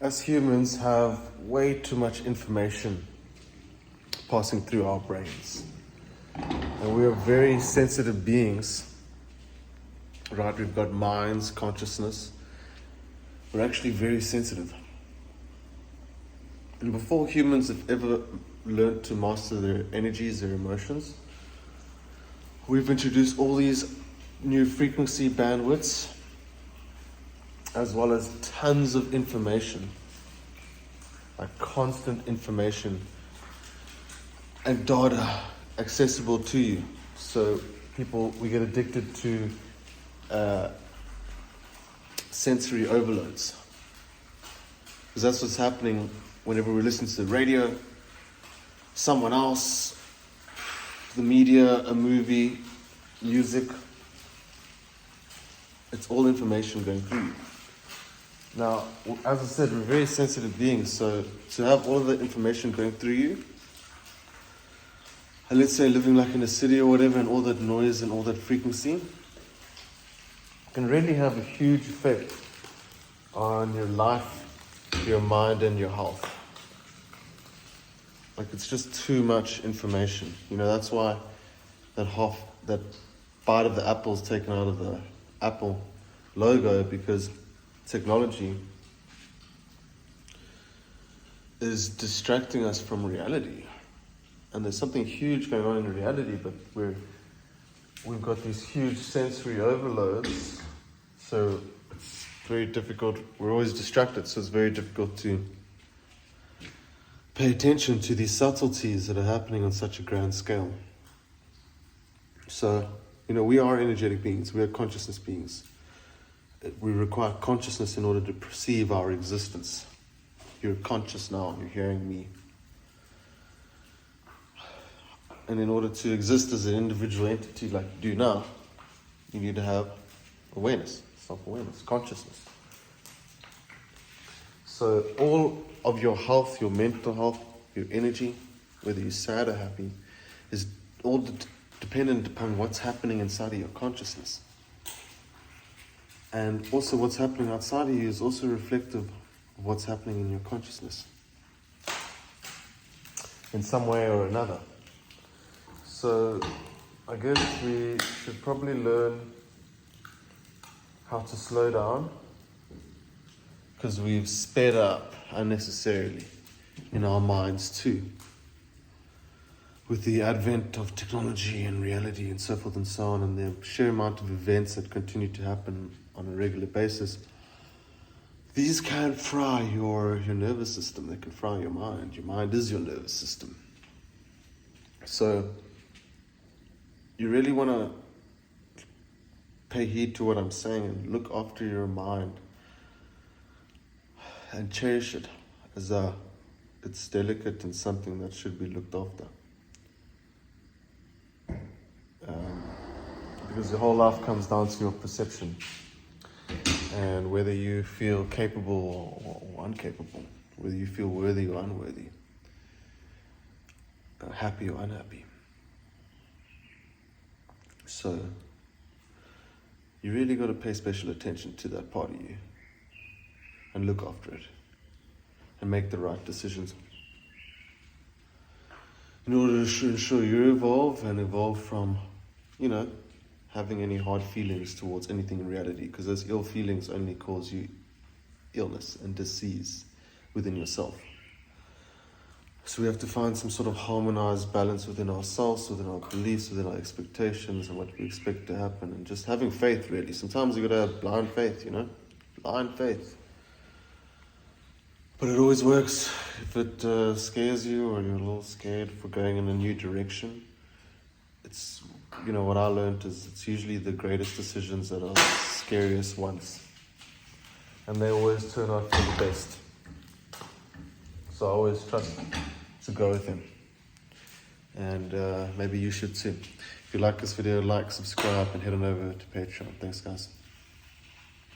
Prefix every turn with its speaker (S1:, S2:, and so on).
S1: As humans have way too much information passing through our brains. And we are very sensitive beings, right? We've got minds, consciousness. We're actually very sensitive. And before humans have ever learned to master their energies, their emotions, we've introduced all these new frequency bandwidths, as well as tons of information, like constant information and data accessible to you. So we get addicted to sensory overloads. Because that's what's happening whenever we listen to the radio, someone else, the media, a movie, music. It's all information going through you. Now, as I said, we're very sensitive beings, so to have all of the information going through you, and let's say living like in a city or whatever, and all that noise and all that frequency, can really have a huge effect on your life, your mind, and your health. Like, it's just too much information. That's why that bite of the apple is taken out of the Apple logo, because technology is distracting us from reality. And there's something huge going on in reality, but we've got these huge sensory overloads, so it's very difficult. We're always distracted, so it's very difficult to pay attention to these subtleties that are happening on such a grand scale. So, we are energetic beings, we are consciousness beings. We require consciousness in order to perceive our existence. You're conscious now, you're hearing me. And in order to exist as an individual entity like you do now, you need to have awareness, self-awareness, consciousness. So all of your health, your mental health, your energy, whether you're sad or happy, is all dependent upon what's happening inside of your consciousness. And also what's happening outside of you is also reflective of what's happening in your consciousness, in some way or another. So I guess we should probably learn how to slow down, because we've sped up unnecessarily in our minds too, with the advent of technology and reality and so forth and so on, and the sheer amount of events that continue to happen on a regular basis. These can fry your nervous system. They can fry your mind. Your mind is your nervous system. So you really want to pay heed to what I'm saying and look after your mind and cherish it as it's delicate and something that should be looked after. Because your whole life comes down to your perception and whether you feel capable or incapable, whether you feel worthy or unworthy, happy or unhappy. So you really got to pay special attention to that part of you and look after it and make the right decisions in order to ensure you evolve from, having any hard feelings towards anything in reality, because those ill feelings only cause you illness and disease within yourself. So we have to find some sort of harmonized balance within ourselves, within our beliefs, within our expectations and what we expect to happen, and just having faith, really. Sometimes you got to have blind faith, blind faith. But it always works. If it scares you or you're a little scared for going in a new direction, it's, what I learned is it's usually the greatest decisions that are the scariest ones. And they always turn out for the best. So I always trust to go with them. And maybe you should too. If you like this video, like, subscribe, and head on over to Patreon. Thanks, guys.